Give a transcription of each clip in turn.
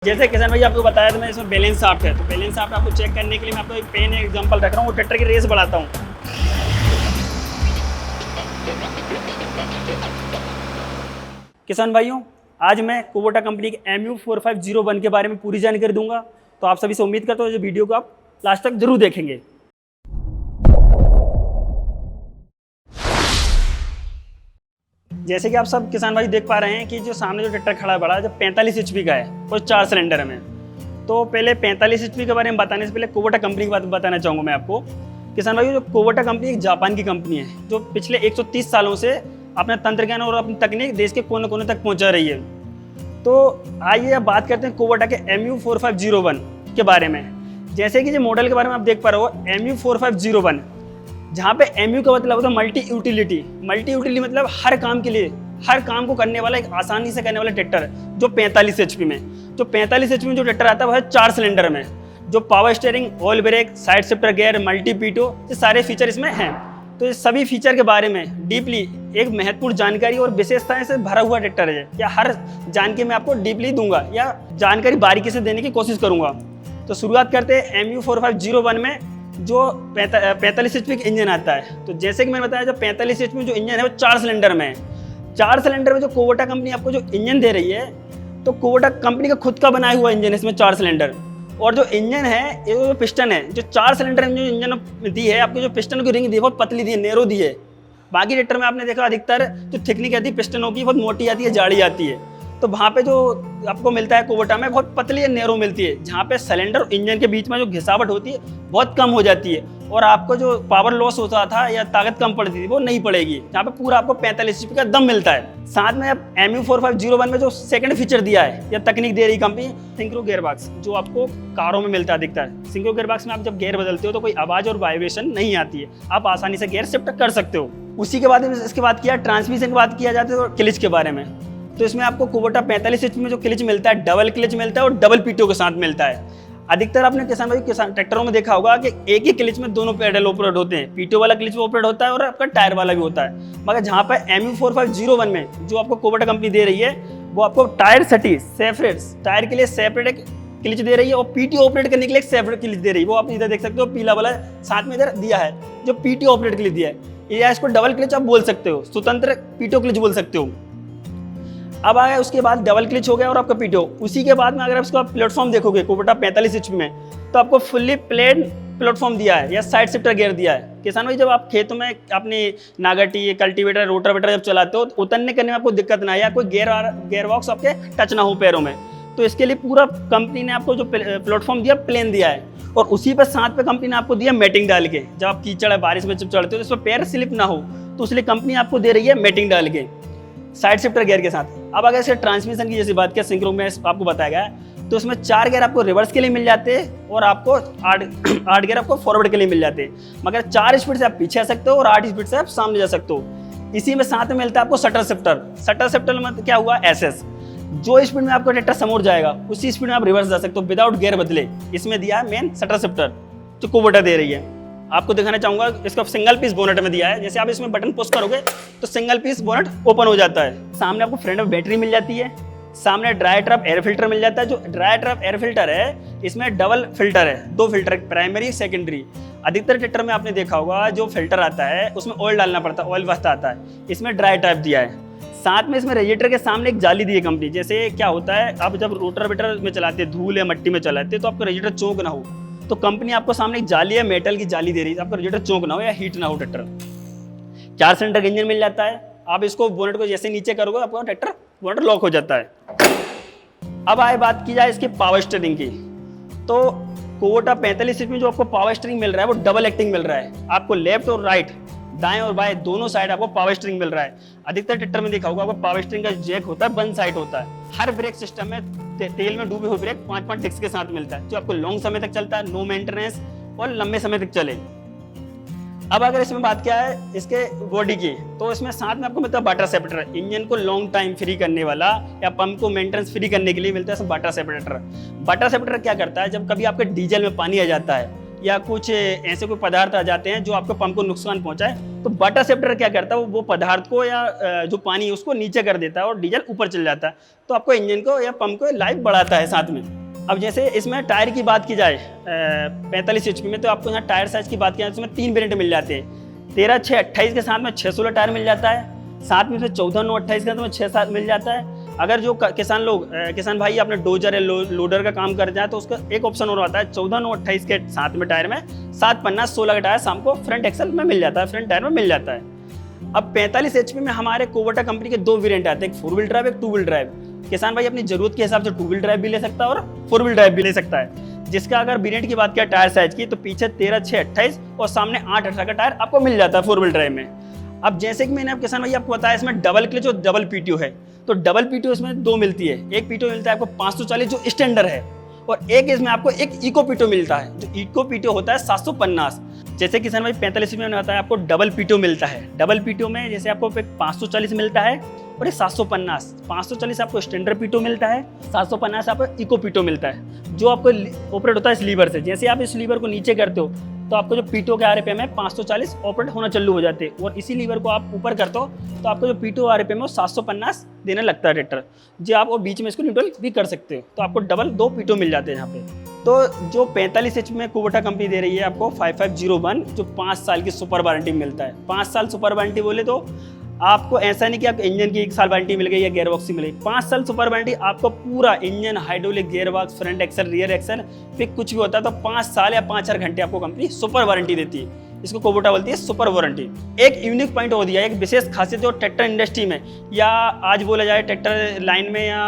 जैसे किसान भाई आपको बताया था मैं इसमें बैलेंस शाफ्ट है, तो बैलेंस शाफ्ट आपको चेक करने के लिए मैं आपको एक पेन एग्जांपल रख रहा हूँ। वो ट्रैक्टर की रेस बढ़ाता हूँ। किसान भाइयों, आज मैं कुबोटा कंपनी के MU4501 के बारे में पूरी जानकारी दूंगा, तो आप सभी से उम्मीद करता हूँ जो वीडियो को आप लास्ट तक जरूर देखेंगे। जैसे कि आप सब किसान भाई देख पा रहे हैं कि जो सामने जो ट्रैक्टर खड़ा है बड़ा, जो 45 HP का है और 4 सिलेंडर में। तो पहले 45 HP के बारे में बताने से पहले कुबोटा कंपनी की बात बताना चाहूँगा मैं आपको। किसान भाई, जो कुबोटा कंपनी एक जापान की कंपनी है जो पिछले 130 सालों से अपने तंत्र ज्ञान और अपनी तकनीक देश के कोने कोने तक पहुँचा रही है। तो आइए अब बात करते हैं कुबोटा के MU4501 के बारे में। जैसे कि जो मॉडल के बारे में आप देख पा रहे हो MU4501, जहाँ पे MU का मतलब होता है मल्टी यूटिलिटी। मल्टी यूटिलिटी मतलब हर काम के लिए, हर काम को करने वाला, एक आसानी से करने वाला ट्रैक्टर है जो 45 HP में। जो 45 HP में जो ट्रैक्टर आता है वो है 4 सिलेंडर में, जो power steering, oil brake, side shifter gear, multi PTO, ये सारे फीचर इसमें हैं। तो ये सभी फीचर के बारे में डीपली एक महत्वपूर्ण जानकारी और विशेषताएं से भरा हुआ ट्रैक्टर है, या हर जानकारी मैं आपको डीपली दूंगा या जानकारी बारीकी से देने की कोशिश करूंगा। तो शुरुआत करते हैं MU4501 में जो 45 HP का इंजन आता है। तो जैसे कि मैंने बताया, जो 45 HP में जो इंजन है वो 4 सिलेंडर में है। 4 सिलेंडर में जो कुबोटा कंपनी आपको जो इंजन दे रही है, तो कुबोटा कंपनी का खुद का बनाया हुआ इंजन है इसमें 4 सिलेंडर। और जो इंजन है, ये जो पिस्टन है, जो 4 सिलेंडर में जो इंजन दी है आपको, जो पिस्टन की रिंग दी है बहुत पतली दी है, नैरो दी है। बाकी ट्रैक्टर में आपने देखा अधिकतर जो थिकनिक आती है पिस्टनों की बहुत मोटी आती है, जाड़ी आती है। तो वहाँ पे जो आपको मिलता है कुबोटा में बहुत पतली या नैरो मिलती है, जहाँ पे सिलेंडर और इंजन के बीच में जो घिसावट होती है बहुत कम हो जाती है, और आपको जो पावर लॉस होता था या ताकत कम पड़ती थी वो नहीं पड़ेगी। जहाँ पे पूरा आपको 45 HP का दम मिलता है। साथ में अब MU4501 में जो सेकंड फीचर दिया है या तकनीक दे रही कंपनी, सिंक्रो गियर बॉक्स, जो आपको कारों में मिलता है अधिकतर। सिंक्रो गियर बॉक्स में आप जब गियर बदलते हो तो कोई आवाज और वाइब्रेशन नहीं आती है, आप आसानी से गियर शिफ्ट कर सकते हो। उसी के बाद इसके बाद किया ट्रांसमिशन की बात किया जाता है तो क्लिच के बारे में। तो इसमें आपको कुबोटा 45 HP में जो क्लिच मिलता है, डबल क्लिच मिलता है और डबल पीटीओ के साथ मिलता है। अधिकतर आपने किसान ट्रैक्टरों में देखा होगा कि एक ही क्लिच में दोनों पेडल ऑपरेट होते हैं, पीटीओ वाला क्लिच ऑपरेट होता है और आपका टायर वाला भी होता है। मगर जहाँ पर MU4501 में जो आपको कुबोटा कंपनी दे रही है, वो आपको टायर सटी सेपरेट, टायर के लिए सेपरेट क्लिच दे रही है और पीटीओ ऑपरेट करने के लिए एक सेपरेट क्लिच दे रही है। वो आप इधर देख सकते हो, पीला वाला साथ में इधर दिया है जो पीटीओ ऑपरेट के लिए दिया है, या इसको डबल क्लिच आप बोल सकते हो, स्वतंत्र पीटीओ क्लिच बोल सकते हो। अब आया उसके बाद डबल क्लिच हो गया और आपका पीटीओ। उसी के बाद में अगर आप इसका प्लेटफॉर्म देखोगे कुबोटा 45 HP में, तो आपको फुल्ली प्लेन प्लेटफॉर्म दिया है या साइड शिफ्टर गियर दिया है। किसान भाई, जब आप खेतों में अपनी नागटी, कल्टीवेटर, रोटावेटर जब चलाते हो तो उतरने करने में आपको दिक्कत ना आए, या कोई गियर बॉक्स आपके टच ना हो पैरों में, तो इसके लिए पूरा कंपनी ने आपको जो प्लेटफॉर्म दिया प्लेन दिया है। और उसी पर साथ पे कंपनी ने आपको दिया मैटिंग डाल के, जब आप कीचड़ है बारिश में जब चढ़ते हो तो इसमें पैर स्लिप ना हो, तो इसलिए कंपनी आपको दे रही है मैटिंग डाल के साइड शिफ्टर गियर के साथ। अब अगर इसके ट्रांसमिशन की जैसे बात किया, सिंक्रो में आपको बताया गया है, तो इसमें 4 गियर आपको रिवर्स के लिए मिल जाते हैं और आपको 8 गियर आपको फॉरवर्ड के लिए मिल जाते हैं। मगर 4 स्पीड से आप पीछे आ सकते हो और 8 स्पीड से आप सामने जा सकते हो। इसी में साथ में मिलता है आपको शटर शिफ्टर। शटर शिफ्टर में क्या हुआ, SS, जो स्पीड में आपको ट्रैक्टर समोर जाएगा उसी स्पीड में आप रिवर्स जा सकते हो विदाउट गियर बदले। इसमें दिया है मेन शटर शिफ्टर जो कुबोटा दे रही है। आपको दिखाना चाहूंगा, इसका सिंगल पीस बोनट में दिया है। जैसे आप इसमें बटन पुश करोगे तो सिंगल पीस बोनट ओपन हो जाता है। सामने आपको फ्रंट में बैटरी मिल जाती है, सामने ड्राई ट्रैप एयर फिल्टर मिल जाता है। जो ड्राई ट्रैप एयर फिल्टर है, इसमें डबल फिल्टर है, 2 फिल्टर, प्राइमरी सेकेंडरी। अधिकतर ट्रैक्टर में आपने देखा होगा जो फिल्टर आता है उसमें ऑयल डालना पड़ता है, ऑयल वास्ता आता है। इसमें ड्राई ट्रैप दिया है। साथ में इसमें रेडिएटर के सामने एक जाली दी है कंपनी। जैसे क्या होता है, आप जब रोटावेटर में चलाते हैं, धूल या मिट्टी में चलाते हैं, तो आपका रेडिएटर चौंक ना हो, तो कंपनी आपको सामने एक जाली है, मेटल की जाली दे रही है, आपका रेडिएटर चौंक ना हो या हीट ना हो ट्रैक्टर। 4 सिलेंडर का इंजन मिल जाता है। आप इसको बोनेट को जैसे नीचे करोगे आपका ट्रैक्टर बोनेट लॉक हो जाता है। अब आए बात की जाए इसकी पावर स्टीयरिंग की, तो कुबोटा 45 में जो आपको पावर स्टीयरिंग मिल रहा है वो डबल एक्टिंग मिल रहा है। आपको लेफ्ट और राइट, दाएं और बाएं दोनों साइड आपको पावर स्टीयरिंग मिल रहा है। अधिकतर ट्रैक्टर में देखा होगा आपको पावर स्टीयरिंग का जैक होता है, 1 साइड होता है। हर ब्रेक सिस्टम में तेल में डूबे हुए ब्रेक 5 डिस्क के साथ मिलता है, जो आपको लॉन्ग समय तक चलता है, नो मेंटेनेंस और लंबे समय तक चले। अब अगर इसमें बात क्या है इसके बॉडी की, तो इसमें साथ में आपको मिलता है वाटर सेपरेटर, इंजन को लॉन्ग टाइम फ्री करने वाला या पंप को मेंटेनेंस फ्री करने के लिए मिलता है वाटर सेपरेटर। वाटर सेपरेटर क्या करता है, जब कभी आपके डीजल में पानी आ जाता है या कुछ ऐसे कोई पदार्थ आ जाते हैं जो आपको पंप को नुकसान पहुंचाए, तो वाटर सेप्टर क्या करता है, वो पदार्थ को या जो पानी है उसको नीचे कर देता है और डीजल ऊपर चल जाता है, तो आपको इंजन को या पंप को लाइफ बढ़ाता है साथ में। अब जैसे इसमें टायर की बात की जाए 45 HP में, तो आपको यहाँ टायर साइज की बात की जाए तो इसमें 3 वेरिएंट मिल जाते हैं। 13, 6, 28 के साथ में 616 टायर मिल जाता है, साथ में 14, 9, 28 के साथ में 6, 7 मिल जाता है। अगर जो किसान भाई अपने डोजर या लोडर का काम करते हैं तो उसका एक ऑप्शन और आता है 14, 9, 28 के साथ में टायर में 7, 50, 16 का टायर शाम को फ्रंट एक्सल में मिल जाता है, फ्रंट टायर में मिल जाता है। अब 45 HP में हमारे कुबोटा कंपनी के 2 वेरिएंट आते हैं, एक 4 व्हील ड्राइव, एक 2 व्हील ड्राइव। किसान भाई अपनी जरूरत के हिसाब से 2 व्हील ड्राइव भी ले सकता है और 4 व्हील ड्राइव भी ले सकता है, जिसका अगर वेरिएंट की बात किया टायर साइज की, तो पीछे 13, 6, 28 और सामने 8, 18 का टायर आपको मिल जाता है 4 व्हील ड्राइव में। अब जैसे कि मैंने किसान भाई आपको बताया, इसमें डबल क्लच और डबल पीटीओ है, तो डबल पीटीओ इसमें 2 मिलती है। एक पीटीओ मिलता है आपको 540 जो स्टैंडर्ड है, और एक इसमें आपको एक इको पीटीओ मिलता है, जो इको पीटीओ होता है 750। जैसे किसान भाई 45 में बताया आपको डबल पीटीओ मिलता है। डबल पीटीओ में जैसे आपको एक 540 मिलता है और एक 750। 540 आपको स्टैंडर्ड पीटीओ मिलता है, 750 आपको इको पीटीओ मिलता है, जो आपको ऑपरेट होता है इस लीवर से। जैसे आप इस लीवर को नीचे करते हो तो आपको जो पीटीओ के आरपीएम है 540 ऑपरेट होना चालू हो जाते हैं, और इसी लीवर को आप ऊपर करते हो तो आपको जो पीटीओ आरपीएम है वो 750 देने लगता है ट्रैक्टर, जो आप वो बीच में इसको न्यूट्रल भी कर सकते हो, तो आपको डबल 2 पीटीओ मिल जाते हैं यहाँ पे। तो जो 45 HP में कुबोटा कंपनी दे रही है आपको 5501, जो 5 साल की सुपर वारंटी मिलता है। 5 साल सुपर वारंटी बोले तो आपको ऐसा नहीं कि आपको इंजन की 1 साल वारंटी मिल गई या गियर बॉक्स की मिल गई। 5 साल सुपर वारंटी आपको पूरा engine, hydraulic, gear box, front axle, rear axle, फिर कुछ भी होता है तो 5 साल या 5-4 घंटे आपको कंपनी सुपर वारंटी देती है। इसको कुबोटा बोलती है सुपर वारंटी। एक यूनिक पॉइंट हो दिया है, एक विशेष खासियत जो ट्रैक्टर इंडस्ट्री में या आज बोला जाए ट्रैक्टर लाइन में या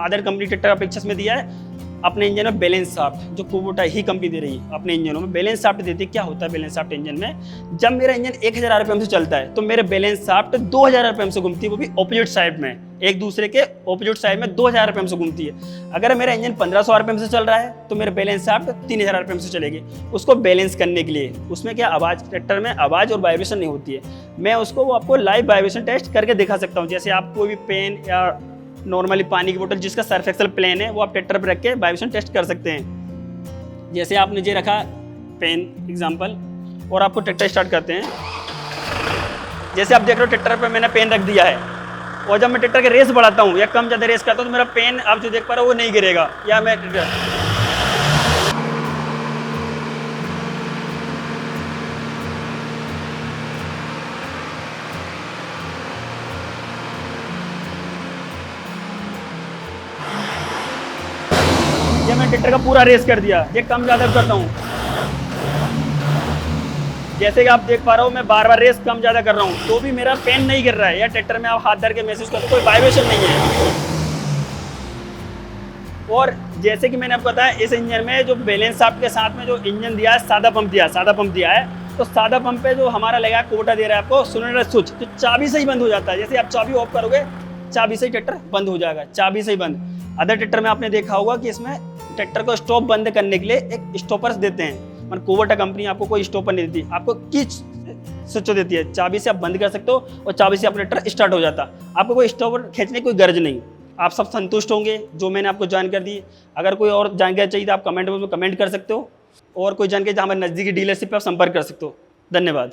अदर कंपनी ट्रैक्टर अपेक्षा में दिया है, अपने इंजन में बैलेंस शाफ्ट, जो कुबोटा ही कंपनी दे रही है अपने इंजनों में बैलेंस शाफ्ट देती है। क्या होता है बैलेंस शाफ्ट इंजन में? जब मेरा इंजन 1000 RPM से चलता है तो मेरे बैलेंस शाफ्ट 2000 RPM से घूमती है, वो भी ऑपोजिट साइड में, एक दूसरे के ऑपोजिट साइड में 2000 RPM से घूमती है। अगर मेरा इंजन 1500 RPM से चल रहा है तो मेरे बैलेंस शाफ्ट 3000 RPM से चलेगी। उसको बैलेंस करने के लिए उसमें क्या आवाज़, ट्रैक्टर में आवाज़ और वाइब्रेशन नहीं होती है, मैं उसको वो आपको लाइव वाइब्रेशन टेस्ट करके दिखा सकता हूँ। जैसे आप कोई भी पेन या नॉर्मली पानी की बोतल जिसका सर्फ एक्सल प्लेन है वो आप ट्रैक्टर पर रख के वाइब्रेशन टेस्ट कर सकते हैं। जैसे आपने ये रखा पेन एग्जांपल और आपको ट्रैक्टर स्टार्ट करते हैं, जैसे आप देख रहे हो ट्रैक्टर पर मैंने पेन रख दिया है, और जब मैं ट्रैक्टर के रेस बढ़ाता हूँ या कम ज़्यादा रेस करता हूँ तो मेरा पेन आप जो देख पा रहे हो वो नहीं गिरेगा, या मैं ये मैं ट्रैक्टर का पूरा रेस कर दिया, ये कम ज़्यादा करता हूँ। जैसे कि आप देख पा रहे हो मैं बार बार रेस कम ज़्यादा कर रहा हूँ तो भी मेरा पेन नहीं गिर रहा है, या ट्रैक्टर में आप हाथ धर के महसूस करते हो कोई वाइब्रेशन नहीं है। और जैसे कि मैंने आपको बताया इस इंजन में जो बैलेंस शाफ्ट के साथ में जो इंजन दिया है, सादा पंप दिया है, तो सादा पंप पे जो हमारा लगा है कुबोटा दे रहा है आपको सोलेनोइड स्विच, जो चाबी से ही बंद हो जाता है। जैसे आप चाबी ऑफ करोगे चाबी से ही ट्रैक्टर बंद हो जाएगा, चाबी से ही बंद। अदर ट्रैक्टर में आपने देखा होगा कि इसमें ट्रैक्टर को स्टॉप बंद करने के लिए एक स्टॉपर्स देते हैं, पर कुबोटा कंपनी आपको कोई स्टॉपर नहीं देती, आपको की स्विच देती है। चाबी से आप बंद कर सकते हो और चाबी से अपना ट्रैक्टर स्टार्ट हो जाता, आपको कोई स्टॉपर खींचने की कोई गर्ज नहीं। आप सब संतुष्ट होंगे जो मैंने आपको जानकारी दी। अगर कोई और जानकारी चाहिए तो आप कमेंट बॉक्स में कमेंट कर सकते हो, और कोई जानकारी जहाँ हमारे नज़दीकी डीलरशिप पर आप संपर्क कर सकते हो। धन्यवाद।